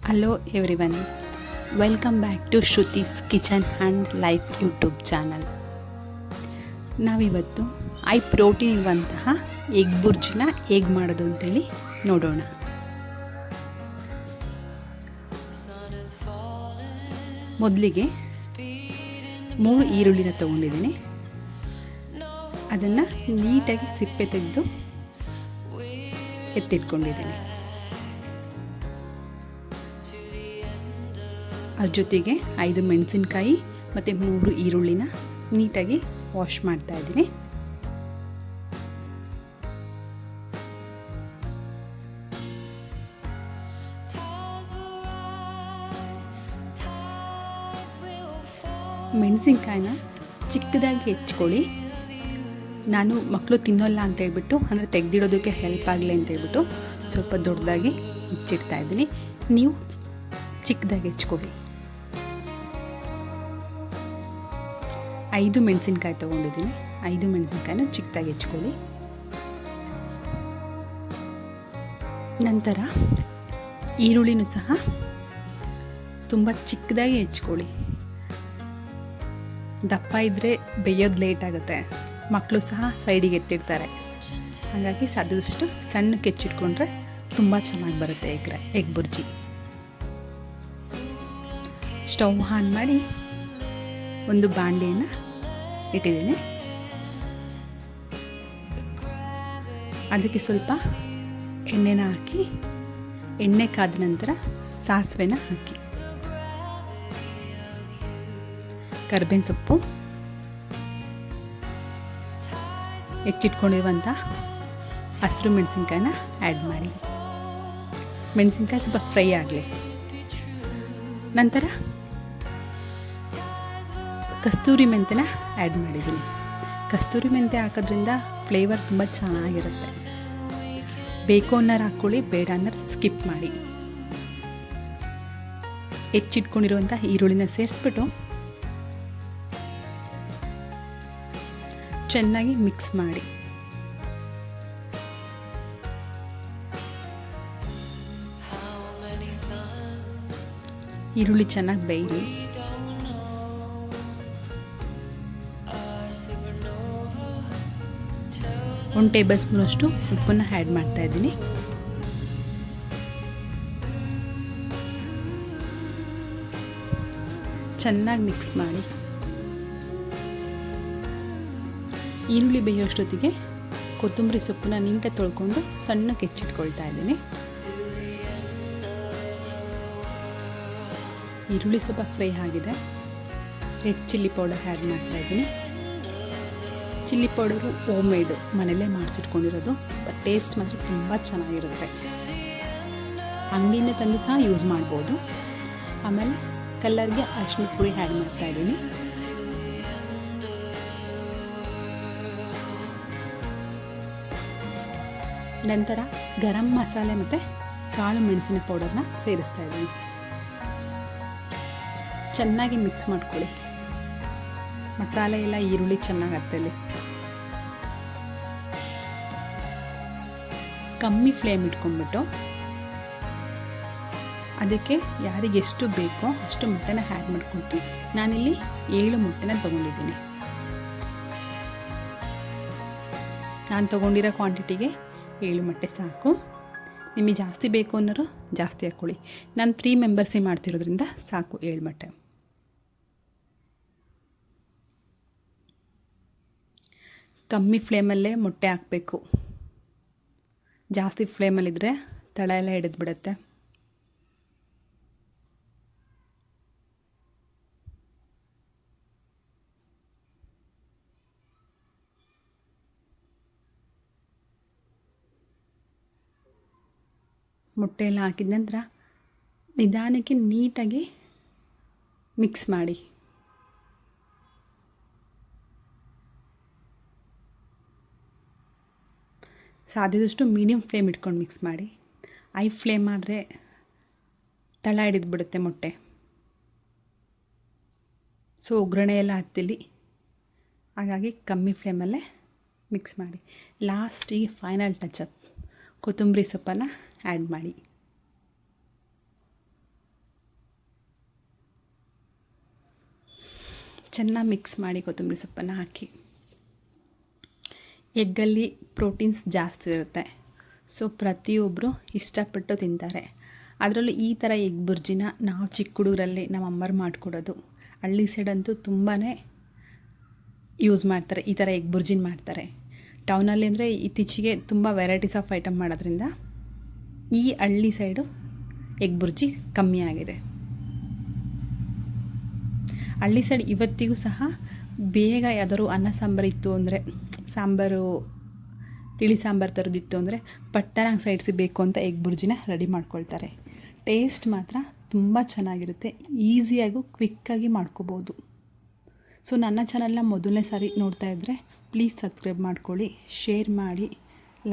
Hello everyone, welcome back to Shruti's kitchen and life YouTube channel. ನಾವಿವತ್ತು high protein ಇರುವಂತಹ egg ಬುರ್ಜಿನ ಹೇಗೆ ಮಾಡೋದು ಅಂತೇಳಿ ನೋಡೋಣ. ಮೊದಲಿಗೆ 3 ಈರುಳ್ಳಿನ ತೊಗೊಂಡಿದ್ದೀನಿ. ಅದನ್ನು ನೀಟಾಗಿ ಸಿಪ್ಪೆ ತೆಗೆದು ಎತ್ತಿಟ್ಕೊಂಡಿದ್ದೀನಿ. ಅದ್ರ ಜೊತೆಗೆ 5 ಮೆಣಸಿನ್ಕಾಯಿ ಮತ್ತು 3 ಈರುಳ್ಳಿನ ನೀಟಾಗಿ ವಾಶ್ ಮಾಡ್ತಾ ಇದ್ದೀನಿ. ಮೆಣಸಿನ್ಕಾಯಿನ ಚಿಕ್ಕದಾಗಿ ಹೆಚ್ಕೊಳ್ಳಿ. ನಾನು ಮಕ್ಕಳು ತಿನ್ನೋಲ್ಲ ಅಂತ ಹೇಳ್ಬಿಟ್ಟು, ಅಂದರೆ ತೆಗೆದಿಡೋದಕ್ಕೆ ಹೆಲ್ಪ್ ಆಗಲಿ ಅಂತ ಹೇಳ್ಬಿಟ್ಟು ಸ್ವಲ್ಪ ದೊಡ್ಡದಾಗಿ ಹೆಚ್ಚಿಡ್ತಾ ಇದ್ದೀನಿ. ನೀವು ಚಿಕ್ಕದಾಗಿ ಹೆಚ್ಕೊಳ್ಳಿ. 5 ಮೆಣಸಿನ್ಕಾಯಿ ತೊಗೊಂಡಿದ್ದೀನಿ. 5 ಮೆಣಸಿನ್ಕಾಯಿನ ಚಿಕ್ಕದಾಗಿ ಹೆಚ್ಕೊಳ್ಳಿ. ನಂತರ ಈರುಳ್ಳಿನೂ ಸಹ ತುಂಬ ಚಿಕ್ಕದಾಗಿ ಹೆಚ್ಕೊಳ್ಳಿ. ದಪ್ಪ ಇದ್ದರೆ ಬೇಯೋದು ಲೇಟ್ ಆಗುತ್ತೆ, ಮಕ್ಕಳು ಸಹ ಸೈಡಿಗೆ ಎತ್ತಿಡ್ತಾರೆ. ಹಾಗಾಗಿ ಸಾಧ್ಯದಷ್ಟು ಸಣ್ಣಕ್ಕೆ ಹೆಚ್ಚಿಟ್ಕೊಂಡ್ರೆ ತುಂಬ ಚೆನ್ನಾಗಿ ಬರುತ್ತೆ ಎಗ್ ಬುರ್ಜಿ. ಸ್ಟವ್ ಆನ್ ಮಾಡಿ ಒಂದು ಬಾಣಲೆಯನ್ನು ಇಟ್ಟಿದ್ದೀನಿ. ಅದಕ್ಕೆ ಸ್ವಲ್ಪ ಎಣ್ಣೆನ ಹಾಕಿ, ಎಣ್ಣೆ ಕಾದ ನಂತರ ಸಾಸಿವೆನ ಹಾಕಿ, ಕರಿಬೇವಿನ ಸೊಪ್ಪು, ಹೆಚ್ಚಿಟ್ಕೊಂಡಿರುವಂಥ ಹಸಿರು ಮೆಣಸಿನ್ಕಾಯಿನ ಆ್ಯಡ್ ಮಾಡಿ. ಮೆಣಸಿನ್ಕಾಯಿ ಸ್ವಲ್ಪ ಫ್ರೈ ಆಗಲಿ. ನಂತರ ಕಸ್ತೂರಿ ಮೆಂತ್ಯನ ಆ್ಯಡ್ ಮಾಡಿದ್ದೀನಿ. ಕಸ್ತೂರಿ ಮೆಂತ್ಯ ಹಾಕೋದ್ರಿಂದ ಫ್ಲೇವರ್ ತುಂಬ ಚೆನ್ನಾಗಿರುತ್ತೆ. ಬೇಕು ಅನ್ನೋರು ಹಾಕ್ಕೊಳ್ಳಿ, ಬೇಡ ಅನ್ನೋರು ಸ್ಕಿಪ್ ಮಾಡಿ. ಹೆಚ್ಚಿಟ್ಕೊಂಡಿರುವಂಥ ಈರುಳ್ಳಿನ ಸೇರಿಸ್ಬಿಟ್ಟು ಚೆನ್ನಾಗಿ ಮಿಕ್ಸ್ ಮಾಡಿ. ಈರುಳ್ಳಿ ಚೆನ್ನಾಗಿ ಬೇಯಲಿ. ಒಂದು ಟೇಬಲ್ ಸ್ಪೂನಷ್ಟು ಉಪ್ಪನ್ನು ಆ್ಯಡ್ ಮಾಡ್ತಾ ಇದ್ದೀನಿ. ಚೆನ್ನಾಗಿ ಮಿಕ್ಸ್ ಮಾಡಿ. ಈರುಳ್ಳಿ ಬೇಯೋಷ್ಟೊತ್ತಿಗೆ ಕೊತ್ತಂಬರಿ ಸೊಪ್ಪನ್ನ ನೀಟಾಗಿ ತೊಳ್ಕೊಂಡು ಸಣ್ಣಕ್ಕೆ ಹೆಚ್ಚಿಟ್ಕೊಳ್ತಾ ಇದ್ದೀನಿ. ಈರುಳ್ಳಿ ಸ್ವಲ್ಪ ಫ್ರೈ ಆಗಿದೆ. ರೆಡ್ ಚಿಲ್ಲಿ ಪೌಡರ್ ಆ್ಯಡ್ ಮಾಡ್ತಾ ಇದ್ದೀನಿ. ಚಿಲ್ಲಿ ಪೌಡರು ಹೋಮ್ ಮೇಡು, ಮನೆಯಲ್ಲೇ ಮಾಡಿಸಿಟ್ಕೊಂಡಿರೋದು. ಸ್ವಲ್ಪ ಟೇಸ್ಟ್ ಮಾತ್ರ ತುಂಬ ಚೆನ್ನಾಗಿರುತ್ತೆ. ಅಂಗಡಿಯಿಂದ ತಂದು ಸಹ ಯೂಸ್ ಮಾಡ್ಬೋದು. ಆಮೇಲೆ ಕಲ್ಲರ್ಗೆ ಅರಿಶಿನ ಪುಡಿ ಆ್ಯಡ್ ಮಾಡ್ತಾ ಇದ್ದೀನಿ. ನಂತರ ಗರಂ ಮಸಾಲೆ ಮತ್ತು ಕಾಳು ಮೆಣಸಿನ ಪೌಡರ್ನ ಸೇರಿಸ್ತಾ ಇದ್ದೀನಿ. ಚೆನ್ನಾಗಿ ಮಿಕ್ಸ್ ಮಾಡ್ಕೊಳ್ಳಿ. ಮಸಾಲೆ ಎಲ್ಲ ಈರುಳ್ಳಿ ಚೆನ್ನಾಗಿ ಹತ್ತಲಿ. ಕಮ್ಮಿ ಫ್ಲೇಮ್ ಇಟ್ಕೊಂಡ್ಬಿಟ್ಟು ಅದಕ್ಕೆ ಯಾರಿಗೆ ಎಷ್ಟು ಬೇಕೋ ಅಷ್ಟು ಮೊಟ್ಟೆನ ಆ್ಯಡ್ ಮಾಡಿಕೊಂಡು, ನಾನಿಲ್ಲಿ 7 ಮೊಟ್ಟೆನ ತೊಗೊಂಡಿದ್ದೀನಿ. ನಾನು ತೊಗೊಂಡಿರೋ ಕ್ವಾಂಟಿಟಿಗೆ 7 ಮೊಟ್ಟೆ ಸಾಕು. ನಿಮಗೆ ಜಾಸ್ತಿ ಬೇಕು ಅನ್ನೋರು ಜಾಸ್ತಿ ಹಾಕ್ಕೊಳ್ಳಿ. ನಾನು 3 ಮೆಂಬರ್ಸಿಗೆ ಮಾಡ್ತಿರೋದ್ರಿಂದ ಸಾಕು 7 ಮೊಟ್ಟೆ. ಕಮ್ಮಿ ಫ್ಲೇಮಲ್ಲೇ ಮೊಟ್ಟೆ ಹಾಕಬೇಕು. ಜಾಸ್ತಿ ಫ್ಲೇಮಲ್ಲಿದ್ದರೆ ತಳ ಎಲ್ಲ ಹಿಡಿದ್ಬಿಡುತ್ತೆ. ಮೊಟ್ಟೆ ಎಲ್ಲ ಹಾಕಿದ ನಂತರ ನಿಧಾನಕ್ಕೆ ನೀಟಾಗಿ ಮಿಕ್ಸ್ ಮಾಡಿ. ಸಾಧ್ಯದಷ್ಟು ಮೀಡಿಯಮ್ ಫ್ಲೇಮ್ ಇಟ್ಕೊಂಡು ಮಿಕ್ಸ್ ಮಾಡಿ. ಐ ಫ್ಲೇಮ್ ಆದರೆ ತಳ ಹಿಡಿದ್ಬಿಡುತ್ತೆ ಮೊಟ್ಟೆ. ಸೊ ಒಗ್ಗರಣೆ ಎಲ್ಲ ಹತ್ತಿಲಿ. ಹಾಗಾಗಿ ಕಮ್ಮಿ ಫ್ಲೇಮಲ್ಲೇ ಮಿಕ್ಸ್ ಮಾಡಿ. ಲಾಸ್ಟಿಗೆ ಫೈನಲ್ ಟಚಪ್ ಕೊತ್ತಂಬರಿ ಸೊಪ್ಪನ್ನು ಆ್ಯಡ್ ಮಾಡಿ. ಚೆನ್ನಾಗಿ ಮಿಕ್ಸ್ ಮಾಡಿ ಕೊತ್ತಂಬರಿ ಸೊಪ್ಪನ್ನು ಹಾಕಿ. ಎಗ್ಗಲ್ಲಿ ಪ್ರೋಟೀನ್ಸ್ ಜಾಸ್ತಿ ಇರುತ್ತೆ, ಸೊ ಪ್ರತಿಯೊಬ್ಬರು ಇಷ್ಟಪಟ್ಟು ತಿಂತಾರೆ. ಅದರಲ್ಲೂ ಈ ಥರ ಎಗ್ ಬುರ್ಜಿನ ನಾವು ಚಿಕ್ಕ ಹುಡುಗರಲ್ಲಿ ನಮ್ಮ ಅಮ್ಮರು ಮಾಡಿಕೊಡೋದು. ಹಳ್ಳಿ ಸೈಡಂತೂ ತುಂಬಾ ಯೂಸ್ ಮಾಡ್ತಾರೆ, ಈ ಥರ ಎಗ್ ಬುರ್ಜಿನ ಮಾಡ್ತಾರೆ. ಟೌನಲ್ಲಿ ಅಂದರೆ ಇತ್ತೀಚೆಗೆ ತುಂಬ ವೆರೈಟೀಸ್ ಆಫ್ ಐಟಮ್ ಮಾಡೋದ್ರಿಂದ ಈ ಹಳ್ಳಿ ಸೈಡು ಎಗ್ ಬುರ್ಜಿ ಕಮ್ಮಿ ಆಗಿದೆ. ಹಳ್ಳಿ ಸೈಡ್ ಇವತ್ತಿಗೂ ಸಹ ಬೇಗ ಯಾವ್ದಾದ್ರು ಅನ್ನ ಸಾಂಬಾರು ಇತ್ತು ಅಂದರೆ, ಸಾಂಬಾರು ತಿಳಿ ಸಾಂಬಾರು ಥರದ್ದಿತ್ತು ಅಂದರೆ ಪಟ್ಟನಾಗಿ ಸೈಡ್ಸಿಗೆ ಬೇಕು ಅಂತ ಎಗ್ ಬುರ್ಜಿನ ರೆಡಿ ಮಾಡ್ಕೊಳ್ತಾರೆ. ಟೇಸ್ಟ್ ಮಾತ್ರ ತುಂಬ ಚೆನ್ನಾಗಿರುತ್ತೆ, ಈಸಿಯಾಗೂ ಕ್ವಿಕ್ಕಾಗಿ ಮಾಡ್ಕೋಬೋದು. ಸೊ ನನ್ನ ಚಾನಲ್ನ ಮೊದಲನೇ ಸಾರಿ ನೋಡ್ತಾ ಇದ್ದರೆ ಪ್ಲೀಸ್ ಸಬ್ಸ್ಕ್ರೈಬ್ ಮಾಡ್ಕೊಳ್ಳಿ, ಶೇರ್ ಮಾಡಿ,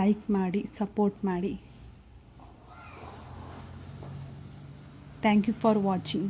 ಲೈಕ್ ಮಾಡಿ, ಸಪೋರ್ಟ್ ಮಾಡಿ. Thank you for watching.